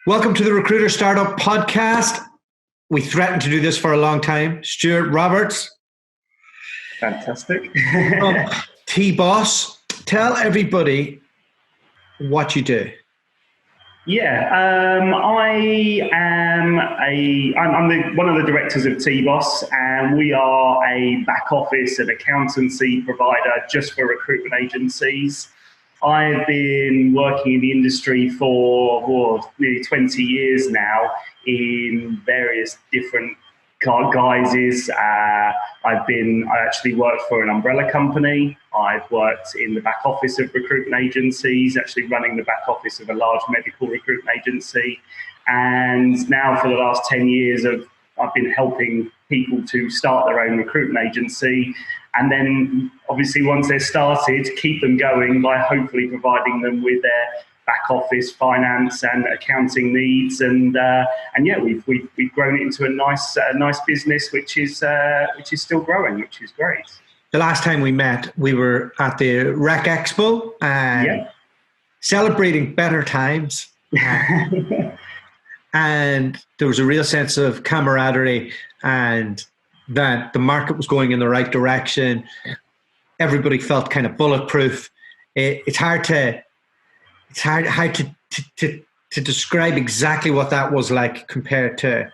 Welcome to the Recruiter Startup Podcast. We threatened to do this for a long time. Stewart Roberts. Fantastic. From TBOS. Tell everybody what you do. Yeah, I'm one of the directors of TBOS, and we are a back office and accountancy provider just for recruitment agencies. I've been working in the industry for nearly 20 years now in various different guises. I actually worked for an umbrella company. I've worked in the back office of recruitment agencies, actually running the back office of a large medical recruitment agency. And now for the last 10 years, I've been helping people to start their own recruitment agency. And then obviously once they're started, keep them going by hopefully providing them with their back office, finance and accounting needs. And yeah, we've grown it into a nice business, which is still growing, which is great. The last time we met, we were at the Rec Expo and celebrating better times. And there was a real sense of camaraderie and that the market was going in the right direction. Everybody felt kind of bulletproof. It's hard to describe exactly what that was like compared to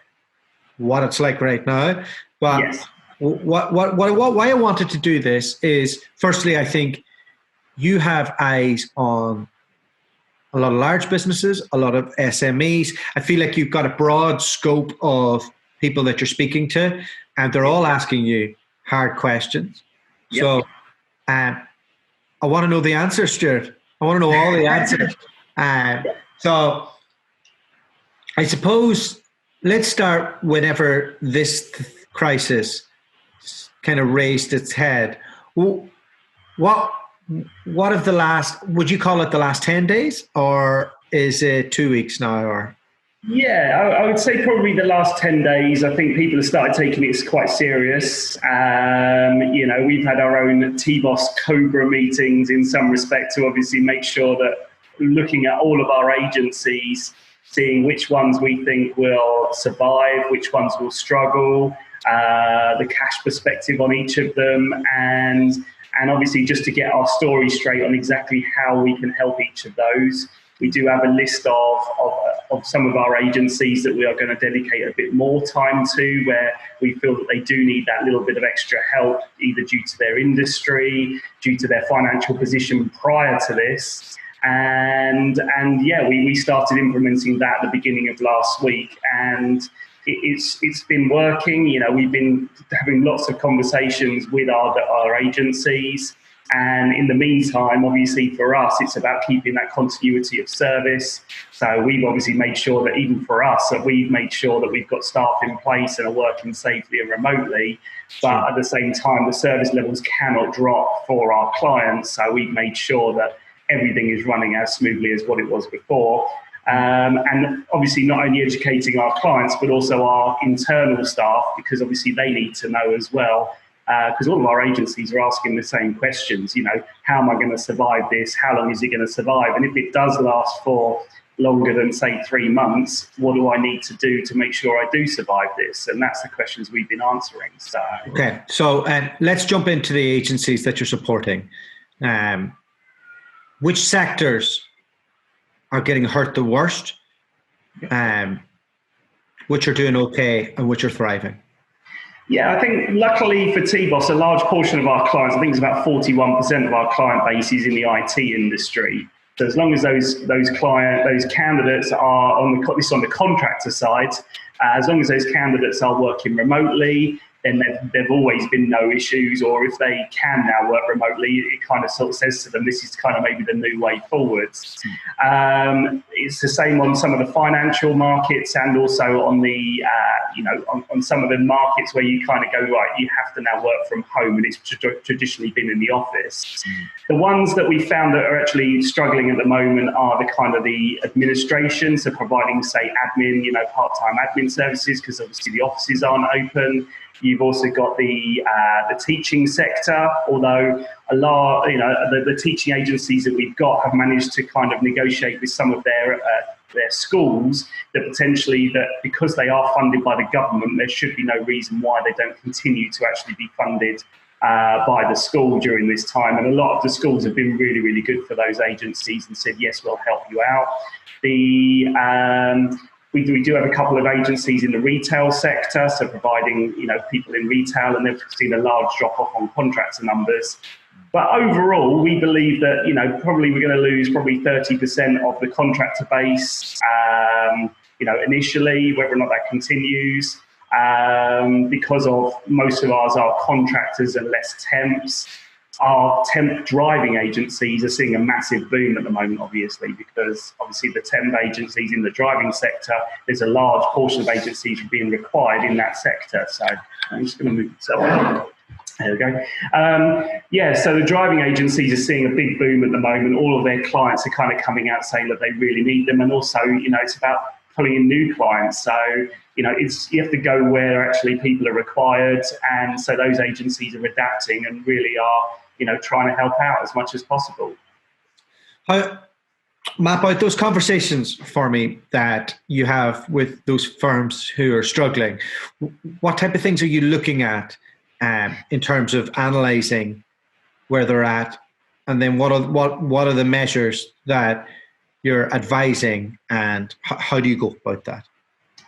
what it's like right now. But yes. Why I wanted to do this is, firstly, I think you have eyes on a lot of large businesses, a lot of SMEs. I feel like you've got a broad scope of people that you're speaking to, and they're all asking you hard questions. Yep. So I want to know the answers, Stewart. I want to know all the answers. So I suppose let's start whenever this crisis kind of raised its head. What of the last, would you call it the last 10 days or is it 2 weeks now? Or yeah, I would say probably the last 10 days. I think people have started taking it quite serious. We've had our own TBOS Cobra meetings in some respect to obviously make sure that looking at all of our agencies, seeing which ones we think will survive, which ones will struggle, the cash perspective on each of them, and obviously just to get our story straight on exactly how we can help each of those. We do have a list of some of our agencies that we are going to dedicate a bit more time to, where we feel that they do need that little bit of extra help, either due to their industry, due to their financial position prior to this. And yeah, we started implementing that at the beginning of last week, and it's been working. We've been having lots of conversations with our agencies. And in the meantime, obviously for us, it's about keeping that continuity of service. So we've obviously made sure that even for us, that we've made sure that we've got staff in place and are working safely and remotely. But at the same time, the service levels cannot drop for our clients. So we've made sure that everything is running as smoothly as what it was before. And obviously not only educating our clients, but also our internal staff, because obviously they need to know as well. Because all of our agencies are asking the same questions, how am I going to survive this? How long is it going to survive? And if it does last for longer than, say, 3 months, what do I need to do to make sure I do survive this? And that's the questions we've been answering. Okay, so let's jump into the agencies that you're supporting. Which sectors are getting hurt the worst? Which are doing okay and which are thriving? Yeah, I think luckily for TBOS, a large portion of our clients, I think it's about 41% of our client base is in the IT industry. So as long as those candidates are this is on the contractor side, as long as those candidates are working remotely, then there've always been no issues. Or if they can now work remotely, it kind of sort of says to them, this is kind of maybe the new way forwards. It's the same on some of the financial markets, and also on the on some of the markets where you kind of go, right, you have to now work from home, and it's traditionally been in the office. The ones that we found that are actually struggling at the moment are the kind of the administration, so providing, say, admin, part-time admin services, because obviously the offices aren't open. You've also got the teaching sector, although a lot, the teaching agencies that we've got have managed to kind of negotiate with some of their their schools, that potentially that because they are funded by the government, there should be no reason why they don't continue to actually be funded by the school during this time. And a lot of the schools have been really, really good for those agencies and said, yes, we'll help you out. We do have a couple of agencies in the retail sector, so providing, people in retail, and they've seen a large drop off on contractor numbers. But overall, we believe that, probably we're going to lose probably 30% of the contractor base, initially, whether or not that continues, because of most of ours are contractors and less temps. Our temp driving agencies are seeing a massive boom at the moment, obviously, because obviously the temp agencies in the driving sector, there's a large portion of agencies being required in that sector. So I'm just going to move this up. There we go. So the driving agencies are seeing a big boom at the moment. All of their clients are kind of coming out saying that they really need them. And also, it's about pulling in new clients. So, you have to go where actually people are required. And so those agencies are adapting and really are, trying to help out as much as possible. Map out those conversations for me that you have with those firms who are struggling. What type of things are you looking at in terms of analysing where they're at, and then what are the measures that you're advising, and how do you go about that?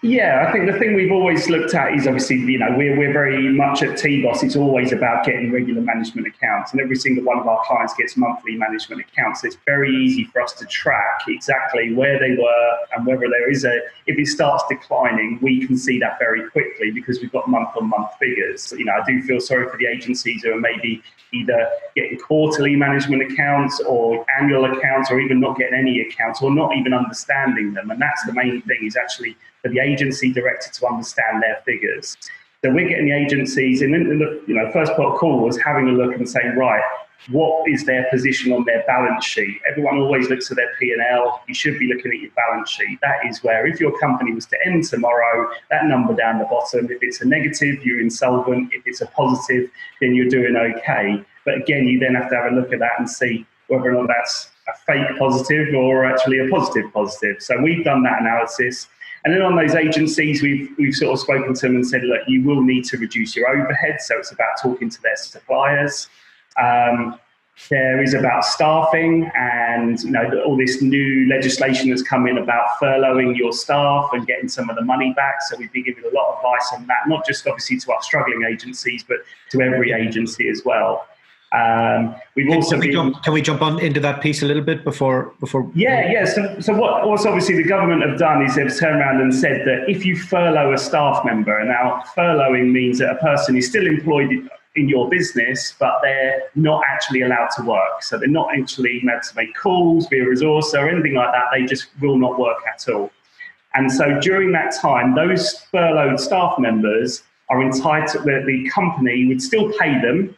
Yeah, I think the thing we've always looked at is obviously, we're very much at TBOS, it's always about getting regular management accounts, and every single one of our clients gets monthly management accounts. So it's very easy for us to track exactly where they were and whether there is if it starts declining, we can see that very quickly because we've got month-on-month figures. I do feel sorry for the agencies who are maybe either getting quarterly management accounts or annual accounts, or even not getting any accounts, or not even understanding them. And that's the main thing, is actually for the agency director to understand their figures. So we're getting the agencies, and the first part of call was having a look and saying, right, what is their position on their balance sheet? Everyone always looks at their P&L. You should be looking at your balance sheet. That is where, if your company was to end tomorrow, that number down the bottom, if it's a negative, you're insolvent. If it's a positive, then you're doing okay. But again, you then have to have a look at that and see whether or not that's a fake positive or actually a positive positive. So we've done that analysis. And then on those agencies, we've sort of spoken to them and said, look, you will need to reduce your overhead. So it's about talking to their suppliers. There is about staffing, and all this new legislation that's come in about furloughing your staff and getting some of the money back. So we've been giving a lot of advice on that, not just obviously to our struggling agencies, but to every agency as well. We've also can we jump on into that piece a little bit before? Yeah. So what also obviously the government have done is they've turned around and said that if you furlough a staff member, and now furloughing means that a person is still employed in your business, but they're not actually allowed to work. So they're not actually allowed to make calls, be a resource or anything like that. They just will not work at all. And so during that time, those furloughed staff members are entitled, the company would still pay them,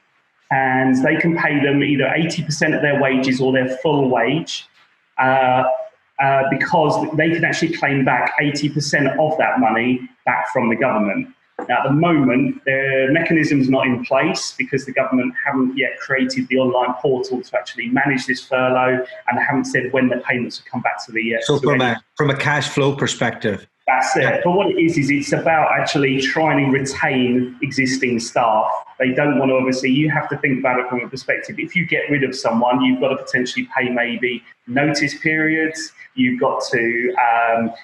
and they can pay them either 80% of their wages or their full wage, because they can actually claim back 80% of that money back from the government. Now, at the moment, the mechanism's not in place because the government haven't yet created the online portal to actually manage this furlough, and they haven't said when the payments will come back to the... So from a cash flow perspective. That's it. But what it is it's about actually trying to retain existing staff. They don't want to, obviously, you have to think about it from a perspective. If you get rid of someone, you've got to potentially pay maybe notice periods. You've got to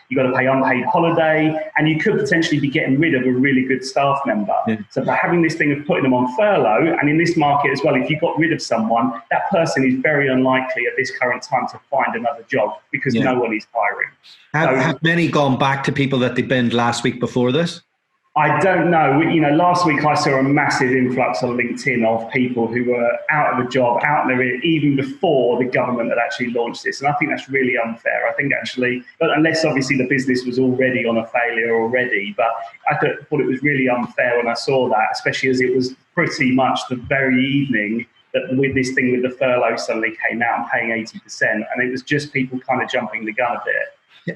pay unpaid holiday, and you could potentially be getting rid of a really good staff member. Yeah. So by having this thing of putting them on furlough, and in this market as well, if you got rid of someone, that person is very unlikely at this current time to find another job because no one is hiring. Have many gone back to people that they binned last week before this? I don't know. Last week I saw a massive influx on LinkedIn of people who were out of a job, out there even before the government had actually launched this. And I think that's really unfair. I think actually, but unless obviously the business was already on a failure already, but I thought it was really unfair when I saw that, especially as it was pretty much the very evening that with this thing with the furlough suddenly came out and paying 80%. And it was just people kind of jumping the gun a bit.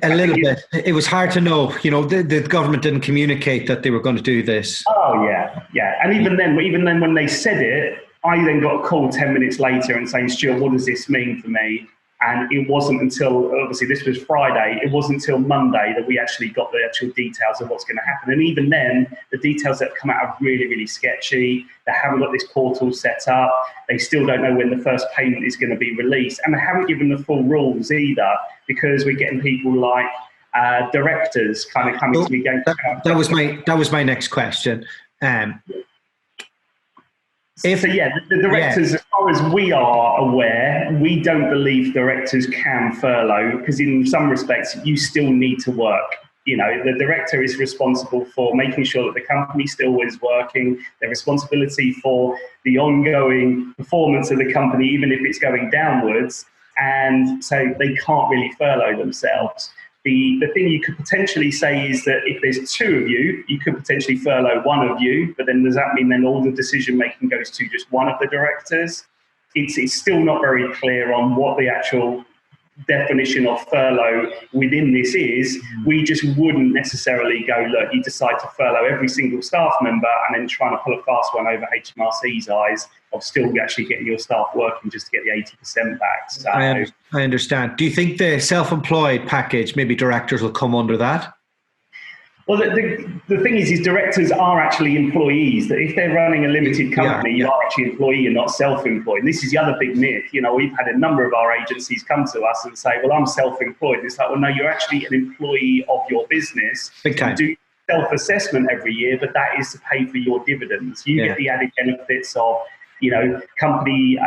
A little bit. It was hard to know. The government didn't communicate that they were going to do this. Oh yeah. And even then, when they said it, I then got a call 10 minutes later and saying, Stuart, what does this mean for me? And it wasn't until, obviously this was Friday, it wasn't until Monday that we actually got the actual details of what's going to happen. And even then, the details that have come out are really, really sketchy. They haven't got this portal set up. They still don't know when the first payment is going to be released. And they haven't given the full rules either, because we're getting people like directors kind of coming to me going, that was my next question. The directors, as far as we are aware, we don't believe directors can furlough, because in some respects, you still need to work. You know, the director is responsible for making sure that the company still is working. Their responsibility for the ongoing performance of the company, even if it's going downwards. And so they can't really furlough themselves. The thing you could potentially say is that if there's two of you, you could potentially furlough one of you, but then does that mean then all the decision making goes to just one of the directors? It's still not very clear on what the actual definition of furlough within this is. We just wouldn't necessarily go, look, you decide to furlough every single staff member and then trying to pull a fast one over HMRC's eyes of still actually getting your staff working just to get the 80% back. So, I understand. Do you think the self-employed package, maybe directors will come under that? Well, the thing is directors are actually employees. That if they're running a limited company, you are actually employee and not self-employed. And this is the other big myth. You know, we've had a number of our agencies come to us and say, well, I'm self-employed. It's like, well, no, you're actually an employee of your business. Okay. You do self-assessment every year, but that is to pay for your dividends. You get the added benefits of, you know, company,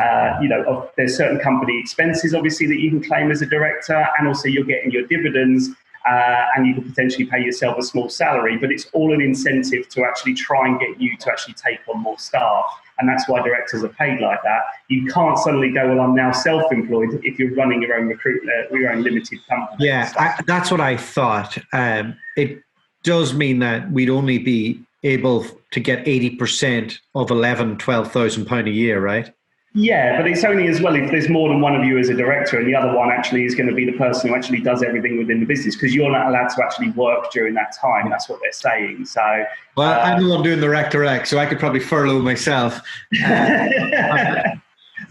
there's certain company expenses, obviously, that you can claim as a director, and also you're getting your dividends. And you could potentially pay yourself a small salary, but it's all an incentive to actually try and get you to actually take on more staff. And that's why directors are paid like that. You can't suddenly go, well, I'm now self-employed if you're running your own your own limited company. Yeah, that's what I thought. It does mean that we'd only be able to get 80% of £12,000 a year, right? Yeah, but it's only as well if there's more than one of you as a director, and the other one actually is going to be the person who actually does everything within the business, because you're not allowed to actually work during that time. That's what they're saying. So, well, I'm the one doing the rec direct, so I could probably furlough myself. Does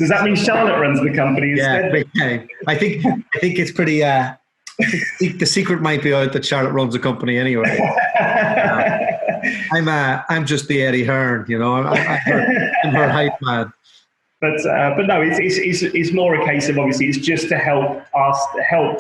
that mean Charlotte runs the company instead? Yeah, I think it's pretty. The secret might be out that Charlotte runs the company anyway. I'm just the Eddie Hearn, you know. I'm her hype man. But no, it's more a case of, obviously, it's just to help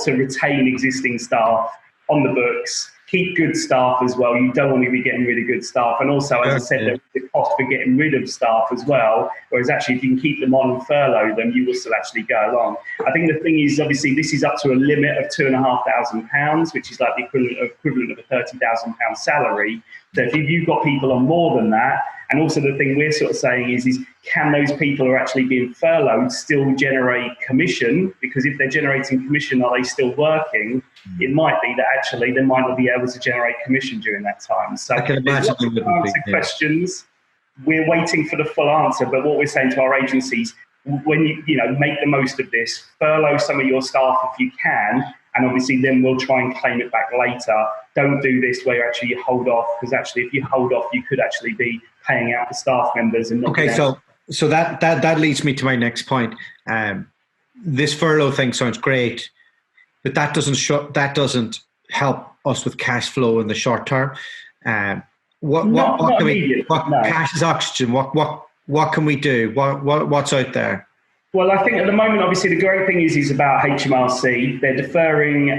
to retain existing staff on the books, keep good staff as well. You don't want to be getting rid of good staff. And also, as I said, there's the cost for getting rid of staff as well. Whereas actually, if you can keep them on and furlough them, you will still actually go along. I think the thing is, obviously, this is up to a limit of £2,500, which is like the equivalent of a £30,000 salary. So if you've got people on more than that, and also the thing we're sort of saying is can those people who are actually being furloughed still generate commission? Because if they're generating commission, are they still working? It might be that actually they might not be able to generate commission during that time. So I can imagine there's lots of answer questions. We're waiting for the full answer, but what we're saying to our agencies, when you make the most of this, furlough some of your staff if you can, and obviously then we'll try and claim it back later. Don't do this where actually you hold off, because actually if you hold off, you could actually be paying out the staff members. And not so that leads me to my next point. This furlough thing sounds great, but that doesn't help us with cash flow in the short term. Cash is oxygen. What can we do? What's out there? Well, I think at the moment, obviously, the great thing is about HMRC. They're deferring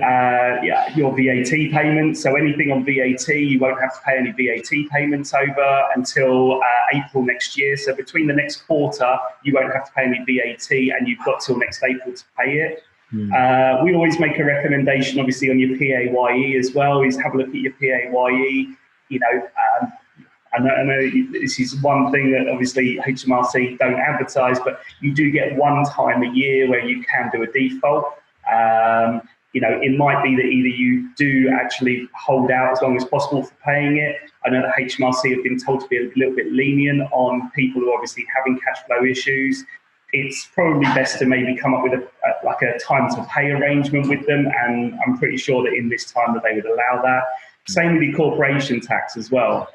your VAT payments. So anything on VAT, you won't have to pay any VAT payments over until April next year. So between the next quarter, you won't have to pay any VAT, and you've got till next April to pay it. We always make a recommendation, obviously, on your PAYE as well, is have a look at your PAYE. I know this is one thing that obviously HMRC don't advertise, but you do get one time a year where you can do a default. It might be that either you do actually hold out as long as possible for paying it. I know that HMRC have been told to be a little bit lenient on people who are obviously having cash flow issues. It's probably best to maybe come up with a time to pay arrangement with them, and I'm pretty sure that in this time that they would allow that. Same with the corporation tax as well.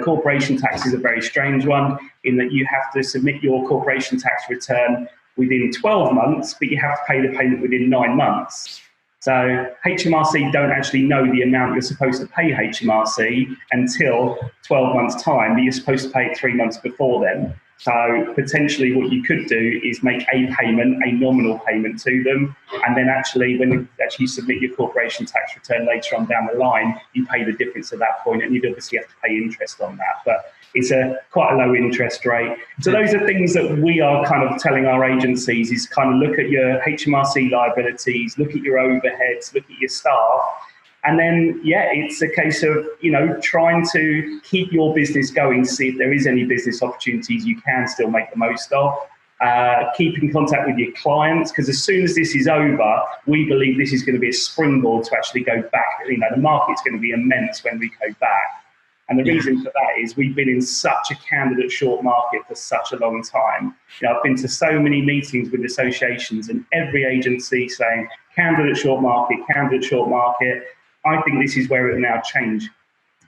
Corporation tax is a very strange one in that you have to submit your corporation tax return within 12 months, but you have to pay the payment within 9 months. So HMRC don't actually know the amount you're supposed to pay HMRC until 12 months' time, but you're supposed to pay it 3 months before then. So potentially what you could do is make a payment, a nominal payment to them, and then actually when you actually submit your corporation tax return later on down the line, you pay the difference at that point, and you'd obviously have to pay interest on that. But it's quite a low interest rate. So those are things that we are kind of telling our agencies is kind of look at your HMRC liabilities, look at your overheads, look at your staff. And then, yeah, it's a case of, trying to keep your business going, see if there is any business opportunities you can still make the most of. Keep in contact with your clients, because as soon as this is over, we believe this is going to be a springboard to actually go back. The market's going to be immense when we go back. And the reason for that is we've been in such a candidate short market for such a long time. I've been to so many meetings with associations and every agency saying candidate short market, candidate short market. I think this is where it will now change.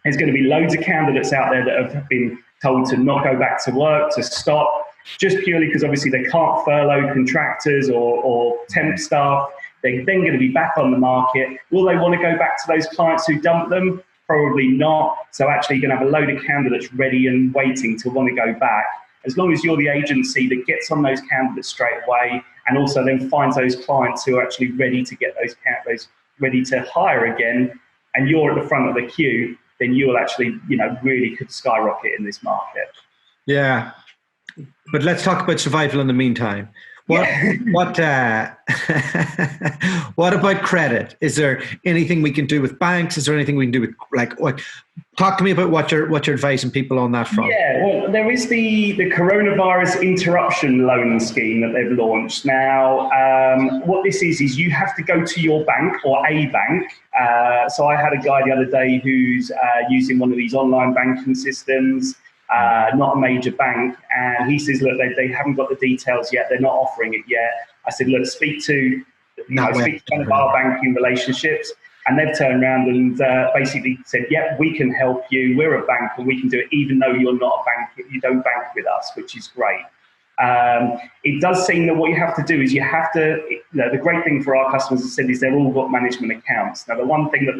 There's going to be loads of candidates out there that have been told to not go back to work, to stop, just purely because obviously they can't furlough contractors or temp staff. They're then going to be back on the market. Will they want to go back to those clients who dumped them? Probably not. So actually you're going to have a load of candidates ready and waiting to want to go back. As long as you're the agency that gets on those candidates straight away and also then finds those clients who are actually ready to get those ready to hire again, and you're at the front of the queue, then you will actually, really could skyrocket in this market. Yeah. But let's talk about survival in the meantime. What about credit? Is there anything we can do with banks? Is there anything we can do with talk to me about what you're advising people on that front? Yeah, well, there is the coronavirus interruption loan scheme that they've launched. Now, what this is you have to go to your bank or a bank. So I had a guy the other day who's using one of these online banking systems. Not a major bank, and he says, look, they haven't got the details yet, they're not offering it yet. I said, look, speak to one of our banking relationships, and they've turned around and basically said, yeah, we can help you, we're a bank and we can do it even though you're not a bank, you don't bank with us, which is great. It does seem that what you have to do is you have to, the great thing for our customers, as I said, is they've all got management accounts. Now, the one thing that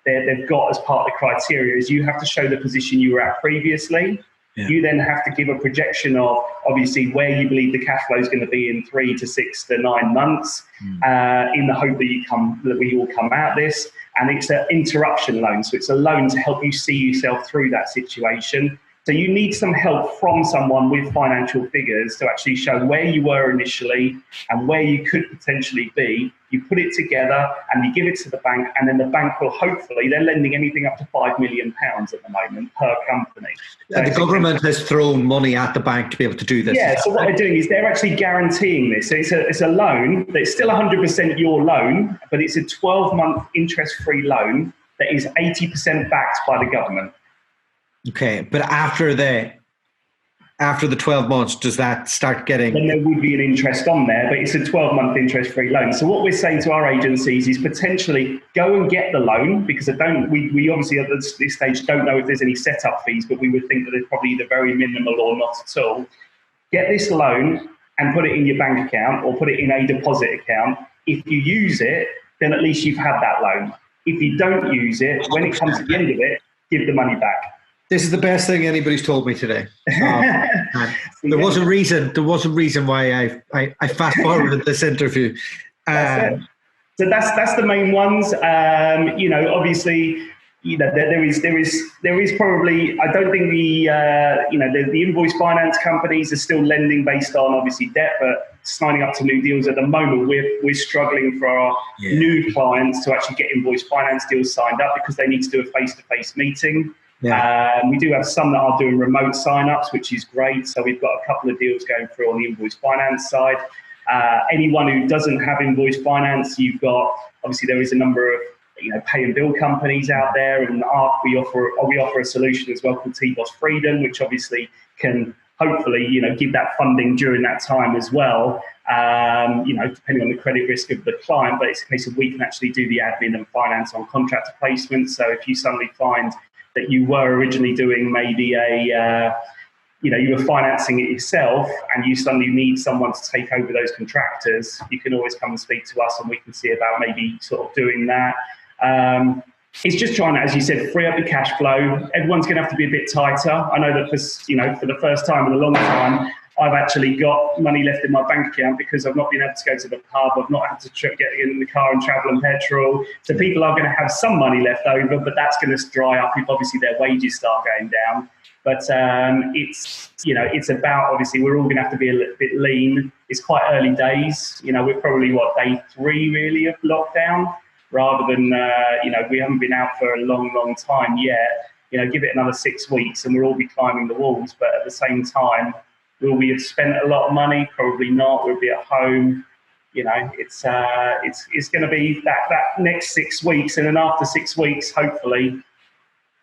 they've got as part of the criteria is you have to show the position you were at previously. Yeah. You then have to give a projection of obviously where you believe the cash flow is going to be in 3 to 6 to 9 months, in the hope that we all come out of this. And it's an interruption loan, so it's a loan to help you see yourself through that situation. So you need some help from someone with financial figures to actually show where you were initially and where you could potentially be. You put it together and you give it to the bank, and then the bank will hopefully, they're lending anything up to £5 million at the moment per company. So the government has thrown money at the bank to be able to do this. Yeah, so what they're doing is they're actually guaranteeing this. So it's a loan that's still 100% your loan, but it's a 12-month interest-free loan that is 80% backed by the government. Okay, but after the 12 months, does that start getting... Then there would be an interest on there, but it's a 12-month interest-free loan. So what we're saying to our agencies is potentially go and get the loan, because we obviously at this stage don't know if there's any setup fees, but we would think that there's probably either very minimal or not at all. Get this loan and put it in your bank account or put it in a deposit account. If you use it, then at least you've had that loan. If you don't use it, when it comes to the end of it, give the money back. This is the best thing anybody's told me today. There was a reason why I fast forwarded this interview. So that's the main ones. Obviously, there is probably, I don't think the invoice finance companies are still lending based on obviously debt, but signing up to new deals at the moment, we're struggling for our new clients to actually get invoice finance deals signed up because they need to do a face-to-face meeting. Yeah. We do have some that are doing remote sign-ups, which is great. So we've got a couple of deals going through on the invoice finance side. Anyone who doesn't have invoice finance, you've got, obviously there is a number of pay and bill companies out there, and we offer a solution as well called TBOS Freedom, which obviously can hopefully give that funding during that time as well. Depending on the credit risk of the client, but it's a case of we can actually do the admin and finance on contractor placement. So if you suddenly find that you were originally doing maybe a you were financing it yourself and you suddenly need someone to take over those contractors, you can always come and speak to us and we can see about maybe sort of doing that. It's just trying to, as you said, free up the cash flow. Everyone's going to have to be a bit tighter. I know that for the first time in a long time, I've actually got money left in my bank account because I've not been able to go to the pub. I've not had to get in the car and travel and petrol. So people are going to have some money left over, but that's going to dry up if obviously their wages start going down. But it's about, obviously, we're all going to have to be a little bit lean. It's quite early days. We're probably, day 3 really of lockdown, rather than, we haven't been out for a long, long time yet. Give it another 6 weeks and we'll all be climbing the walls. But at the same time, will we have spent a lot of money? Probably not. We'll be at home. It's going to be that next 6 weeks. And then after 6 weeks, hopefully,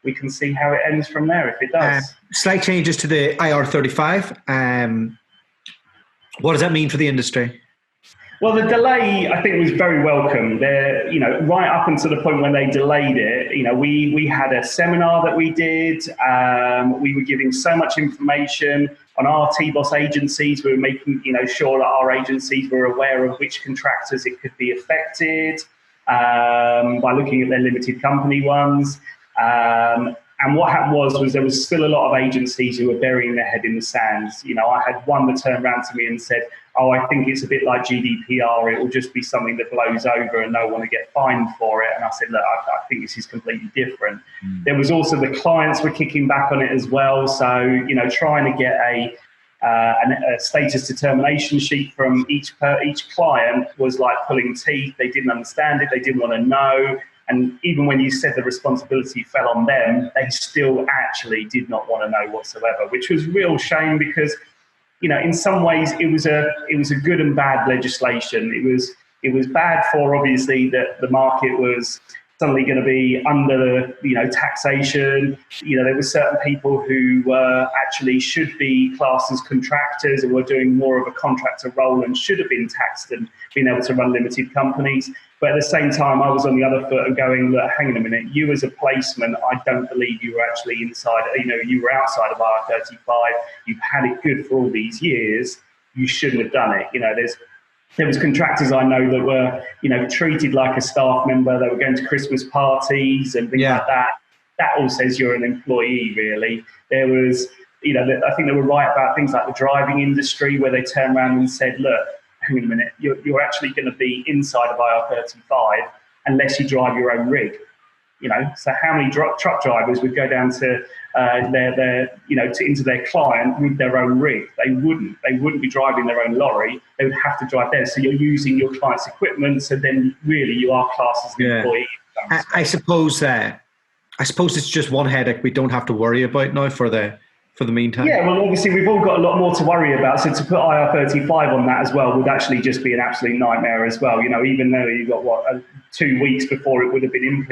we can see how it ends from there if it does. Slight changes to the IR35. What does that mean for the industry? Well, the delay, I think, was very welcome. Right up until the point when they delayed it, we had a seminar that we did. We were giving so much information on our TBOS agencies. We were making, sure that our agencies were aware of which contractors it could be affected by looking at their limited company ones. And what happened was there was still a lot of agencies who were burying their head in the sand. I had one that turned around to me and said, "Oh, I think it's a bit like GDPR. It will just be something that blows over and no one will get fined for it." And I said, "Look, I think this is completely different." There was also the clients were kicking back on it as well. So, trying to get a status determination sheet from each client was like pulling teeth. They didn't understand it. They didn't want to know. And even when you said the responsibility fell on them, they still actually did not want to know whatsoever, which was a real shame because, in some ways it was a good and bad legislation. It was bad for, obviously, that the market was suddenly going to be under, taxation. There were certain people who actually should be classed as contractors and were doing more of a contractor role and should have been taxed and been able to run limited companies. But at the same time, I was on the other foot and going, look, hang on a minute, you as a placement, I don't believe you were actually inside, you were outside of IR35. You've had it good for all these years. You shouldn't have done it. There was contractors I know that were, treated like a staff member. They were going to Christmas parties and things like that. That all says you're an employee, really. There was, I think they were right about things like the driving industry where they turned around and said, look, hang on a minute, you're actually going to be inside of IR35 unless you drive your own rig. So how many truck drivers would go down to into their client with their own rig? They wouldn't be driving their own lorry. They would have to drive theirs. So you're using your client's equipment. So then really you are classed as an employee. I suppose it's just one headache we don't have to worry about now for the meantime. Yeah, well, obviously we've all got a lot more to worry about. So to put IR35 on that as well would actually just be an absolute nightmare as well. Even though you've got 2 weeks before it would have been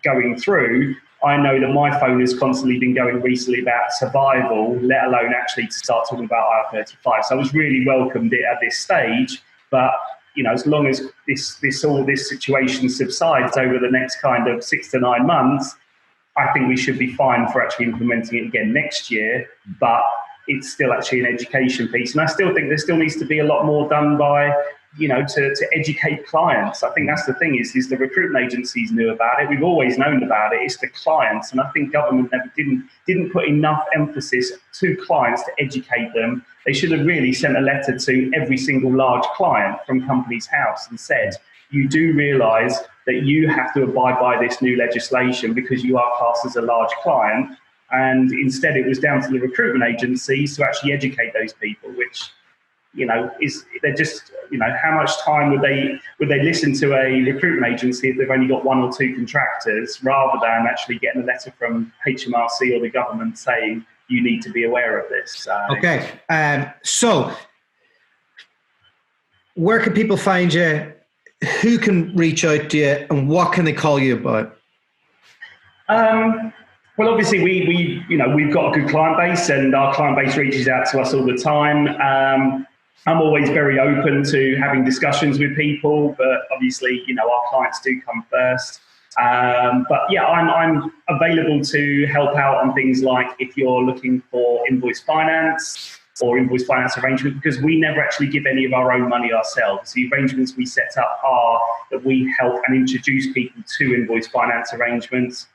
going through. I know that my phone has constantly been going recently about survival, let alone actually to start talking about IR35. So I was really welcomed it at this stage. But as long as this situation subsides over the next kind of 6 to 9 months, I think we should be fine for actually implementing it again next year, but it's still actually an education piece. And I still think there still needs to be a lot more done by, to educate clients. I think that's the thing is the recruitment agencies knew about it. We've always known about it. It's the clients. And I think government didn't put enough emphasis to clients to educate them. They should have really sent a letter to every single large client from Companies House and said, you do realise that you have to abide by this new legislation because you are classed as a large client. And instead it was down to the recruitment agencies to actually educate those people, which, they're just, how much time would they listen to a recruitment agency if they've only got 1 or 2 contractors rather than actually getting a letter from HMRC or the government saying you need to be aware of this. Okay. So where can people find you? Who can reach out to you and what can they call you about? Well, obviously we've got a good client base and our client base reaches out to us all the time. I'm always very open to having discussions with people, but obviously, our clients do come first. But yeah, I'm available to help out on things like if you're looking for invoice finance or invoice finance arrangement, because we never actually give any of our own money ourselves. The arrangements we set up are that we help and introduce people to invoice finance arrangements.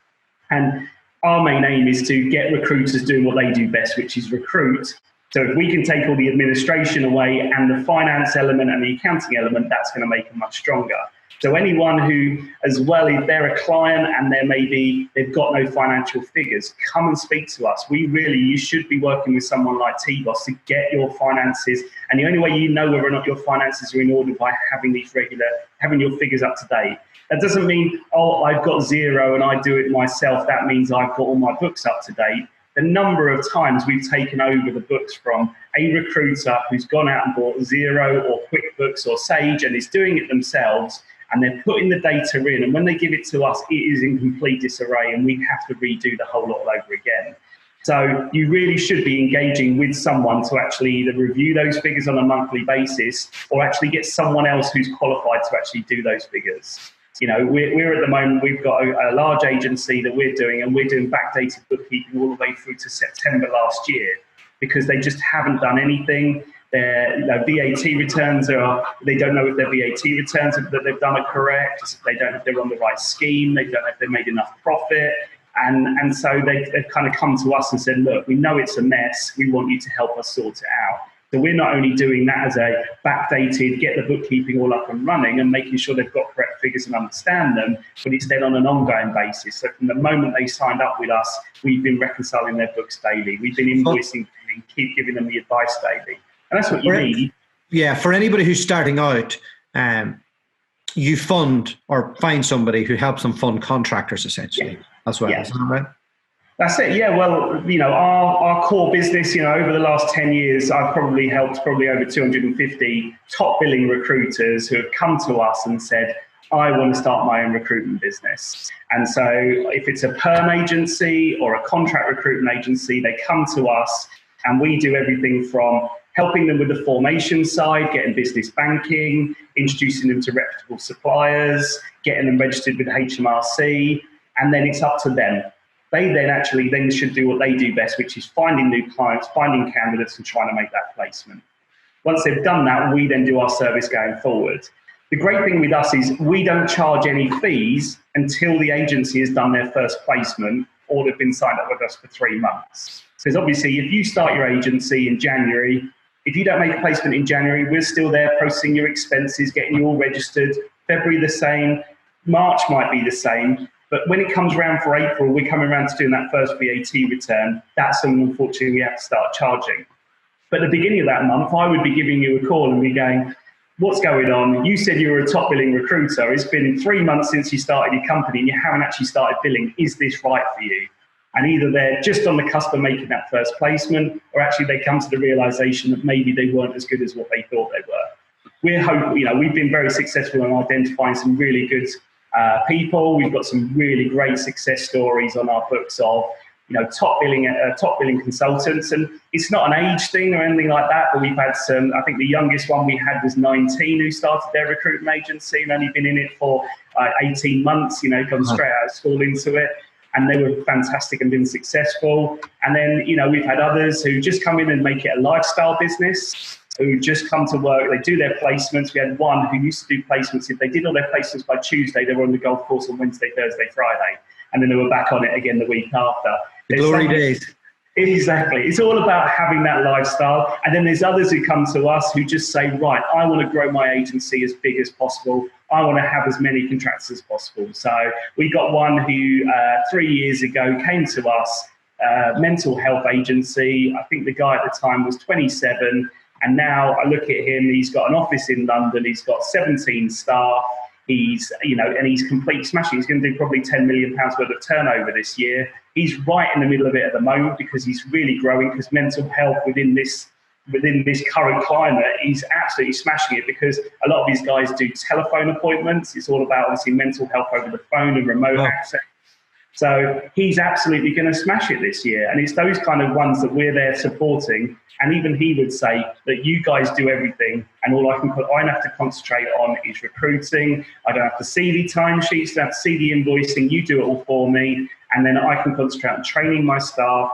And our main aim is to get recruiters doing what they do best, which is recruit. So if we can take all the administration away and the finance element and the accounting element, that's going to make them much stronger. So anyone who, as well, if they're a client and they've got no financial figures, come and speak to us. You should be working with someone like TBOS to get your finances. And the only way you know whether or not your finances are in order by having your figures up to date. That doesn't mean, oh, I've got zero and I do it myself. That means I've got all my books up to date. The number of times we've taken over the books from a recruiter who's gone out and bought Xero or QuickBooks or Sage and is doing it themselves, and they're putting the data in, and when they give it to us, it is in complete disarray, and we have to redo the whole lot all over again. So you really should be engaging with someone to actually either review those figures on a monthly basis or actually get someone else who's qualified to actually do those figures. You know, we're at the moment, we've got a large agency that we're doing, and we're doing backdated bookkeeping all the way through to September last year because they just haven't done anything. Their VAT returns they don't know if their VAT returns that they've done are correct. They don't know if they're on the right scheme. They don't know if they've made enough profit. And so they've kind of come to us and said, look, we know it's a mess. We want you to help us sort it out. So we're not only doing that as a backdated, get the bookkeeping all up and running and making sure they've got correct figures and understand them, but it's then on an ongoing basis. So from the moment they signed up with us, we've been reconciling their books daily. We've been invoicing and keep giving them the advice daily. And that's what you need. Yeah, for anybody who's starting out, you fund or find somebody who helps them fund contractors, essentially, as well. Is that right? That's it, yeah. Well, you know, our core business, you know, over the last 10 years, I've probably helped over 250 top billing recruiters who have come to us and said, I want to start my own recruitment business. And so if it's a perm agency or a contract recruitment agency, they come to us and we do everything from helping them with the formation side, getting business banking, introducing them to reputable suppliers, getting them registered with HMRC, and then it's up to them. They then should do what they do best, which is finding new clients, finding candidates and trying to make that placement. Once they've done that, we then do our service going forward. The great thing with us is we don't charge any fees until the agency has done their first placement or they've been signed up with us for 3 months. Because obviously, if you start your agency in January, if you don't make a placement in January, we're still there processing your expenses, getting you all registered. February the same, March might be the same. But when it comes around for April, we're coming around to doing that first VAT return. That's when, unfortunately, we have to start charging. But at the beginning of that month, I would be giving you a call and be going, what's going on? You said you were a top billing recruiter. It's been 3 months since you started your company and you haven't actually started billing. Is this right for you? And either they're just on the cusp of making that first placement, or actually they come to the realization that maybe they weren't as good as what they thought they were. We've been very successful in identifying some really good people. We've got some really great success stories on our books of, top billing consultants. And it's not an age thing or anything like that, but we've had some. I think the youngest one we had was 19 who started their recruitment agency and only been in it for 18 months. Gone straight out of school into it. And they were fantastic and been successful. And then, we've had others who just come in and make it a lifestyle business, who just come to work, they do their placements. We had one who used to do placements. If they did all their placements by Tuesday, they were on the golf course on Wednesday, Thursday, Friday. And then they were back on it again the week after. The glory days. Exactly. It's all about having that lifestyle. And then there's others who come to us who just say, right, I want to grow my agency as big as possible. I want to have as many contractors as possible. So we got one who 3 years ago came to us, mental health agency. I think the guy at the time was 27. And now I look at him, he's got an office in London. He's got 17 staff. He's, and he's completely smashing. He's going to do probably £10 million worth of turnover this year. He's right in the middle of it at the moment because he's really growing, because mental health within this current climate, he's absolutely smashing it, because a lot of these guys do telephone appointments. It's all about, obviously, mental health over the phone and remote access. So he's absolutely going to smash it this year. And it's those kind of ones that we're there supporting. And even he would say that you guys do everything. And all I have to concentrate on is recruiting. I don't have to see the timesheets, I don't have to see the invoicing. You do it all for me. And then I can concentrate on training my staff,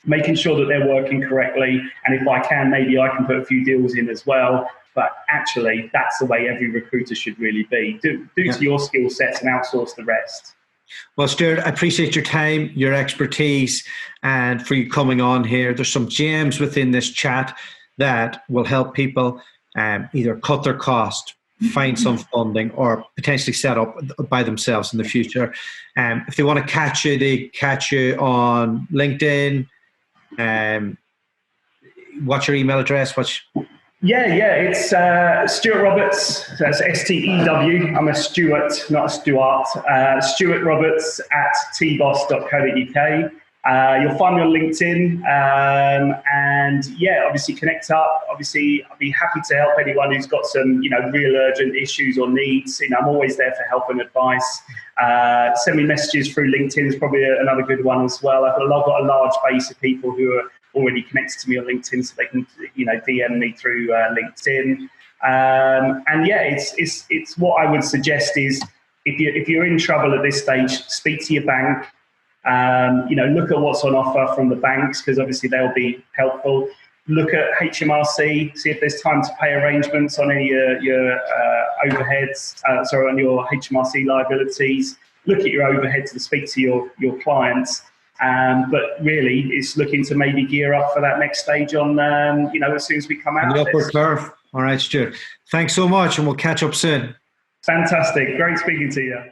making sure that they're working correctly. And if I can, maybe I can put a few deals in as well. But actually, that's the way every recruiter should really be. Do to your skill sets and outsource the rest. Well, Stewart, I appreciate your time, your expertise, and for you coming on here. There's some gems within this chat that will help people either cut their cost, find some funding, or potentially set up by themselves in the future. If they want to catch you, they catch you on LinkedIn. What's your email address? It's Stewart Roberts. That's STEW. I'm a Stewart, not a Stewart. Stewart Roberts at tbos.co.uk. You'll find me on LinkedIn, and obviously connect up. Obviously, I'd be happy to help anyone who's got some, real urgent issues or needs. I'm always there for help and advice. Send me messages through LinkedIn is probably another good one as well. I've got a large base of people who are already connected to me on LinkedIn, so they can, DM me through LinkedIn. It's what I would suggest is if you're in trouble at this stage, speak to your bank. Look at what's on offer from the banks, because obviously they'll be helpful. Look at HMRC, see if there's time to pay arrangements on any of your overheads, on your HMRC liabilities. Look at your overheads and speak to your clients. But really, it's looking to maybe gear up for that next stage on, as soon as we come out the of upward this. curve. All right, Stuart. Thanks so much, and we'll catch up soon. Fantastic. Great speaking to you.